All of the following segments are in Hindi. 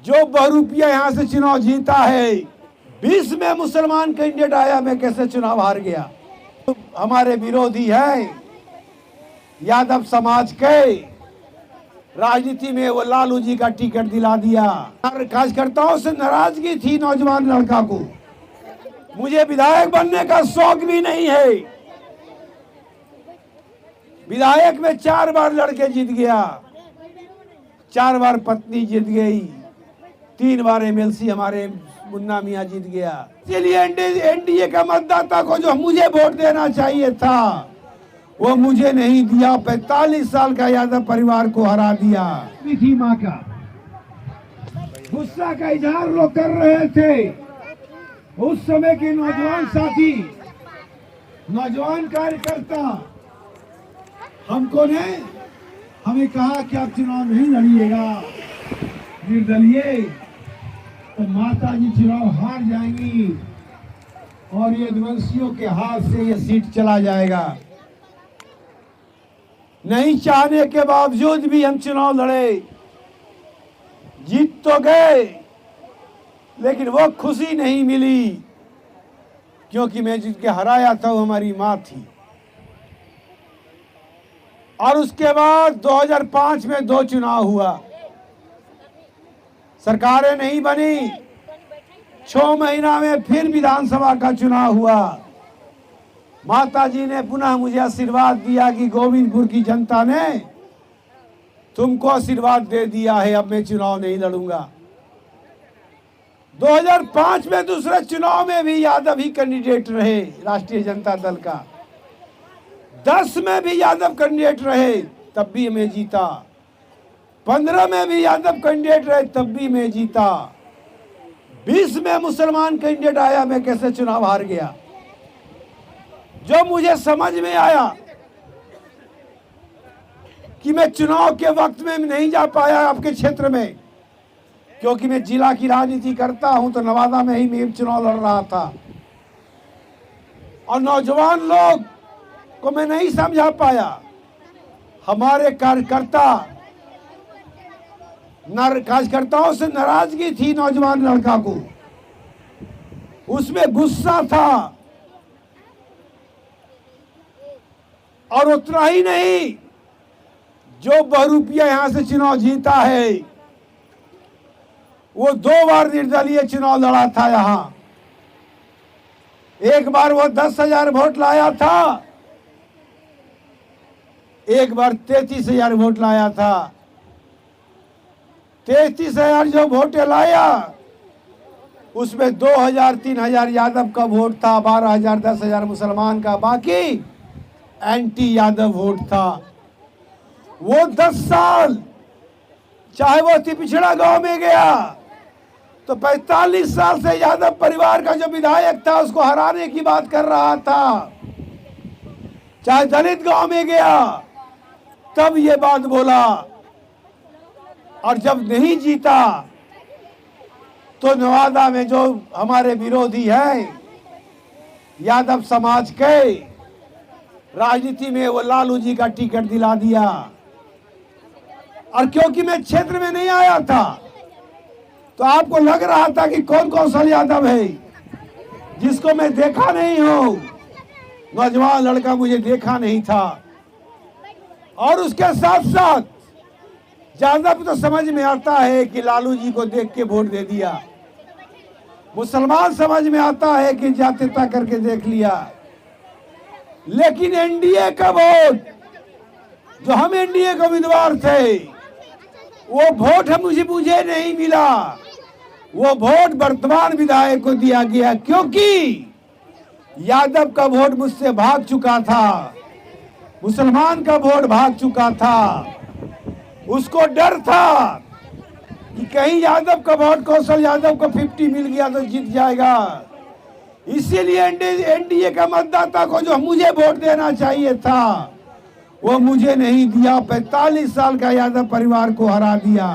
जो बहुरूपिया यहाँ से चुनाव जीता है, 20 में मुसलमान कैंडिडेट आया, मैं कैसे चुनाव हार गया। तो हमारे विरोधी है यादव समाज के, राजनीति में वो लालू जी का टिकट दिला दिया। कार्यकर्ताओं से नाराजगी थी नौजवान लड़का को, मुझे विधायक बनने का शौक भी नहीं है। विधायक में 4 बार लड़के जीत गया, 4 बार पत्नी जीत गई, 3 बार एमएलसी हमारे मुन्ना मियां जीत गया। इसलिए एनडीए का मतदाता को जो मुझे वोट देना चाहिए था वो मुझे नहीं दिया। 45 साल का यादव परिवार को हरा दिया। थी माँ का गुस्सा का इजहार लोग कर रहे थे। उस समय के नौजवान साथी, नौजवान कार्यकर्ता हमको ने हमें कहा कि आप चुनाव नहीं लड़िएगा, निर्दलीय, तो माता जी चुनाव हार जाएंगी और ये यदुवंशियों के हाथ से ये सीट चला जाएगा। नहीं चाहने के बावजूद भी हम चुनाव लड़े, जीत तो गए, लेकिन वो खुशी नहीं मिली, क्योंकि मैं जिसके हराया था वो हमारी माँ थी। और उसके बाद 2005 में 2 चुनाव हुआ, सरकारें नहीं बनी। 6 महीना में फिर विधानसभा का चुनाव हुआ। माता जी ने पुनः मुझे आशीर्वाद दिया कि गोविंदपुर की जनता ने तुमको आशीर्वाद दे दिया है, अब मैं चुनाव नहीं लड़ूंगा। 2005 में दूसरे चुनाव में भी यादव ही कैंडिडेट रहे, राष्ट्रीय जनता दल का। 10 में भी यादव कैंडिडेट रहे, तब भी मैं जीता। 15 में भी यादव कैंडिडेट रहे, तब भी मैं जीता। 20 में मुसलमान कैंडिडेट आया, मैं कैसे चुनाव हार गया। जो मुझे समझ में आया कि मैं चुनाव के वक्त में नहीं जा पाया आपके क्षेत्र में, क्योंकि मैं जिला की राजनीति करता हूं, तो नवादा में ही मैं चुनाव लड़ रहा था और नौजवान लोग को मैं नहीं समझा पाया। हमारे कार्यकर्ताओं से नाराजगी थी नौजवान लड़का को, उसमें गुस्सा था। और उतना ही नहीं, जो बहुरूपिया यहाँ से चुनाव जीता है वो 2 बार निर्दलीय चुनाव लड़ा था। यहाँ एक बार वो 10,000 वोट लाया था, एक बार 33,000 वोट लाया था। 33,000 जो वोट लाया उसमें 2,000 3,000 यादव का वोट था, 12,000 10,000 मुसलमान का, बाकी एंटी यादव वोट था। वो 10 साल चाहे वो अति पिछड़ा गांव में गया, तो 45 साल से यादव परिवार का जो विधायक था उसको हराने की बात कर रहा था। चाहे दलित गांव में गया तब ये बात बोला, और जब नहीं जीता तो नवादा में जो हमारे विरोधी है यादव समाज के, राजनीति में वो लालू जी का टिकट दिला दिया। और क्योंकि मैं क्षेत्र में नहीं आया था तो आपको लग रहा था कि कौन कौशल यादव है जिसको मैं देखा नहीं हूं। नौजवान लड़का मुझे देखा नहीं था। और उसके साथ साथ यादव तो समझ में आता है कि लालू जी को देख के वोट दे दिया, मुसलमान समझ में आता है कि जातीयता करके देख लिया। लेकिन एनडीए का वोट, जो हम एनडीए के उम्मीदवार थे, वो वोट मुझे नहीं मिला। वो वोट वर्तमान विधायक को दिया गया, क्योंकि यादव का वोट मुझसे भाग चुका था, मुसलमान का वोट भाग चुका था। उसको डर था कि कहीं यादव का वोट कौशल यादव को 50 मिल गया तो जीत जाएगा। इसीलिए एनडीए का मतदाता को जो मुझे वोट देना चाहिए था वो मुझे नहीं दिया। 45 साल का यादव परिवार को हरा दिया,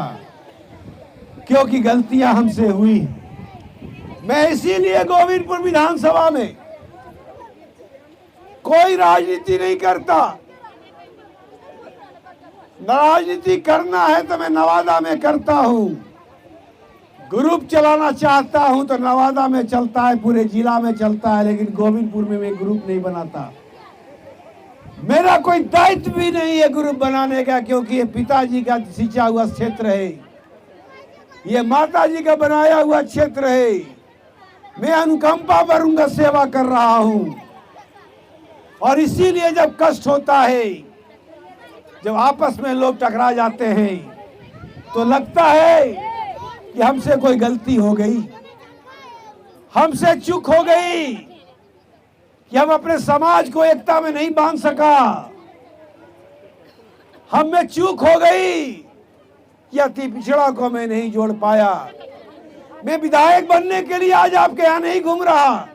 क्योंकि गलतियां हमसे हुई। मैं इसीलिए गोविंदपुर विधानसभा में कोई राजनीति नहीं करता। राजनीति करना है तो मैं नवादा में करता हूं। ग्रुप चलाना चाहता हूं तो नवादा में चलता है, पूरे जिला में चलता है, लेकिन गोविंदपुर में मैं ग्रुप नहीं बनाता। मेरा कोई दायित्व भी नहीं है ग्रुप बनाने का, क्योंकि ये पिताजी का सिंचा हुआ क्षेत्र है, ये माताजी का बनाया हुआ क्षेत्र है। मैं अनुकंपा पर उनका सेवा कर रहा हूं, और इसीलिए जब कष्ट होता है, जब आपस में लोग टकरा जाते हैं, तो लगता है कि हमसे कोई गलती हो गई, हमसे चूक हो गई कि हम अपने समाज को एकता में नहीं बांध सका, हम में चूक हो गई कि अति पिछड़ा को मैं नहीं जोड़ पाया। मैं विधायक बनने के लिए आज आपके यहाँ नहीं घूम रहा,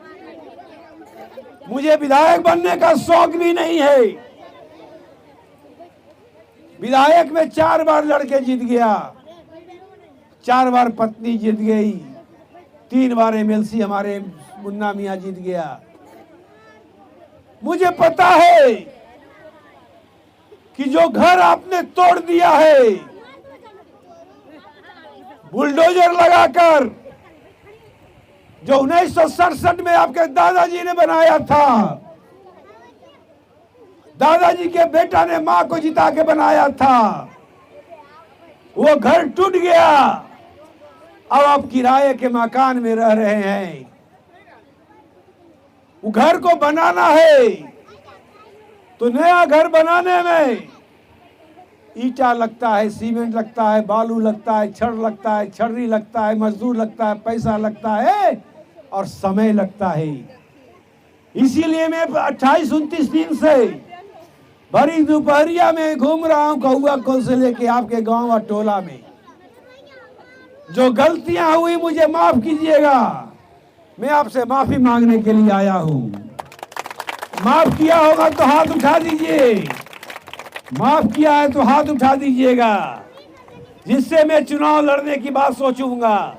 मुझे विधायक बनने का शौक भी नहीं है। विधायक में 4 बार लड़के जीत गया, 4 बार पत्नी जीत गई, 3 बार एमएलसी हमारे मुन्ना मियां जीत गया। मुझे पता है कि जो घर आपने तोड़ दिया है बुलडोजर लगाकर, जो 1967 में आपके दादाजी ने बनाया था, दादाजी के बेटा ने मां को जिता के बनाया था, वो घर टूट गया। अब आप किराए के मकान में रह रहे हैं। वो घर को बनाना है तो नया घर बनाने में ईटा लगता है, सीमेंट लगता है, बालू लगता है, छड़ लगता है, छर्री लगता है, मजदूर लगता है, पैसा लगता है और समय लगता है। इसीलिए मैं 28-29 दिन से भरी दोपहरिया में घूम रहा हूं कौआ को से लेके आपके गांव और टोला में। जो गलतियां हुई मुझे माफ कीजिएगा, मैं आपसे माफी मांगने के लिए आया हूं। माफ किया होगा तो हाथ उठा दीजिए, माफ किया है तो हाथ उठा दीजिएगा, जिससे मैं चुनाव लड़ने की बात सोचूंगा।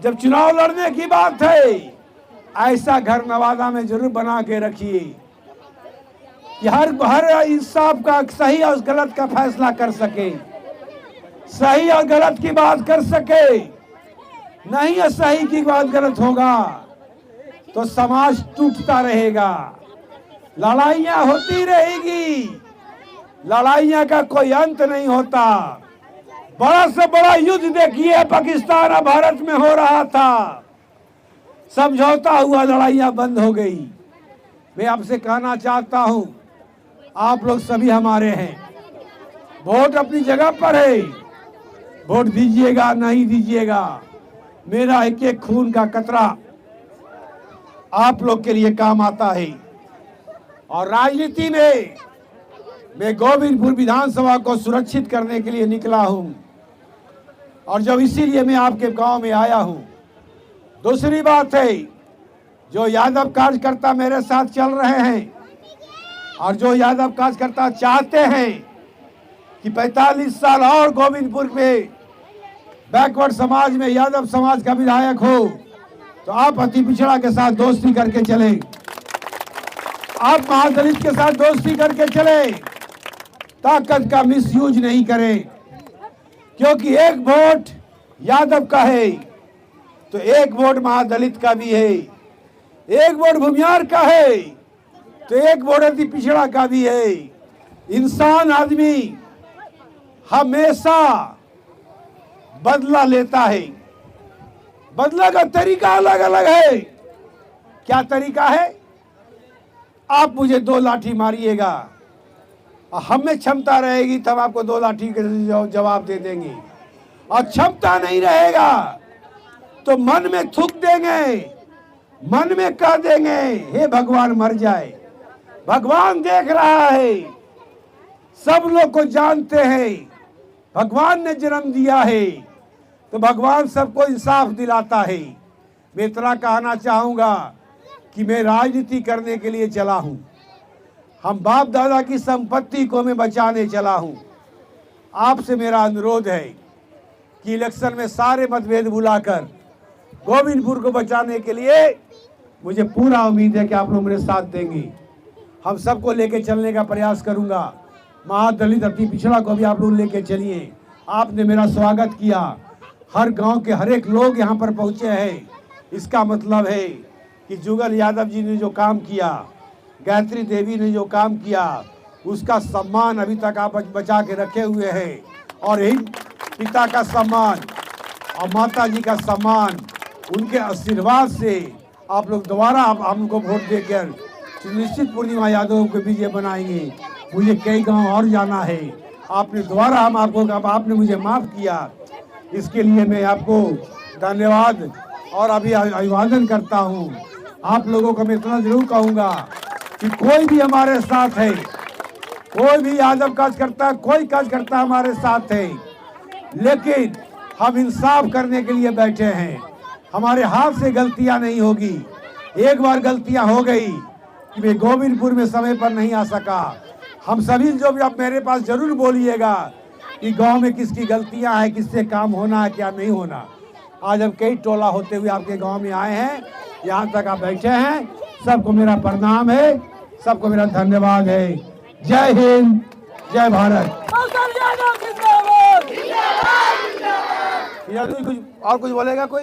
जब चुनाव लड़ने की बात है, ऐसा घर नवादा में जरूर बना के रखिए कि हर इंसाफ का, सही और गलत का फैसला कर सके, सही और गलत की बात कर सके। नहीं है सही की बात गलत होगा तो समाज टूटता रहेगा, लड़ाइयां होती रहेगी, लड़ाइयां का कोई अंत नहीं होता। बड़ा से बड़ा युद्ध देखिए पाकिस्तान और भारत में हो रहा था, समझौता हुआ, लड़ाइयां बंद हो गई। मैं आपसे कहना चाहता हूं, आप लोग सभी हमारे हैं, वोट अपनी जगह पर है, वोट दीजिएगा नहीं दीजिएगा, मेरा एक एक खून का कतरा आप लोग के लिए काम आता है। और राजनीति में मैं गोविंदपुर विधानसभा को सुरक्षित करने के लिए निकला हूं, और जब इसीलिए मैं आपके गांव में आया हूं। दूसरी बात है, जो यादव कार्यकर्ता मेरे साथ चल रहे हैं और जो यादव कार्यकर्ता चाहते हैं कि 45 साल और गोविंदपुर में बैकवर्ड समाज में यादव समाज का विधायक हो, तो आप अति पिछड़ा के साथ दोस्ती करके चले, आप महादलित के साथ दोस्ती करके चले, ताकत का मिसयूज नहीं करें। क्योंकि एक वोट यादव का है तो एक वोट महादलित का भी है, एक वोट भूमियार का है तो एक वोट अति पिछड़ा का भी है। इंसान आदमी हमेशा बदला लेता है, बदला का तरीका अलग अलग है। क्या तरीका है? आप मुझे 2 लाठी मारिएगा, हम में क्षमता रहेगी तब आपको 2 लाठी के जवाब दे देंगे, और क्षमता नहीं रहेगा तो मन में थूक देंगे, मन में कह देंगे हे भगवान मर जाए। भगवान देख रहा है, सब लोग को जानते हैं, भगवान ने जन्म दिया है तो भगवान सबको इंसाफ दिलाता है। मैं इतना कहना चाहूंगा कि मैं राजनीति करने के लिए चला हूं, हम बाप दादा की संपत्ति को मैं बचाने चला हूं। आपसे मेरा अनुरोध है कि इलेक्शन में सारे मतभेद भुलाकर गोविंदपुर को बचाने के लिए मुझे पूरा उम्मीद है कि आप लोग मेरे साथ देंगे। हम सबको लेके चलने का प्रयास करूंगा। महादलित अति पिछड़ा को भी आप लोग लेके चलिए। आपने मेरा स्वागत किया, हर गांव के हर एक लोग यहाँ पर पहुँचे हैं। इसका मतलब है कि जुगल यादव जी ने जो काम किया, गायत्री देवी ने जो काम किया, उसका सम्मान अभी तक आप बचा के रखे हुए हैं। और यही पिता का सम्मान और माता जी का सम्मान, उनके आशीर्वाद से आप लोग दोबारा आप हमको वोट देकर निश्चित पूर्णिमा यादव को विजय बनाएंगे। मुझे कई गांव और जाना है, आपने दोबारा आपने मुझे माफ़ किया, इसके लिए मैं आपको धन्यवाद और अभी अभिवादन करता हूँ। आप लोगों को मैं इतना जरूर कहूँगा कि कोई भी हमारे साथ है, कोई भी यादव कार्यकर्ता, कोई कार्यकर्ता हमारे साथ है, लेकिन हम इंसाफ करने के लिए बैठे हैं। हमारे हाथ से गलतियां नहीं होगी। एक बार गलतियां हो गई कि मैं गोविंदपुर में समय पर नहीं आ सका। हम सभी जो भी आप मेरे पास जरूर बोलिएगा कि गांव में किसकी गलतियां हैं, किससे काम होना है, क्या नहीं होना। आज हम कई टोला होते हुए आपके गांव में आए हैं, यहाँ तक आप बैठे हैं। सबको मेरा प्रणाम है, सबको मेरा धन्यवाद है। जय हिंद, जय भारत। कुछ और कुछ बोलेगा कोई?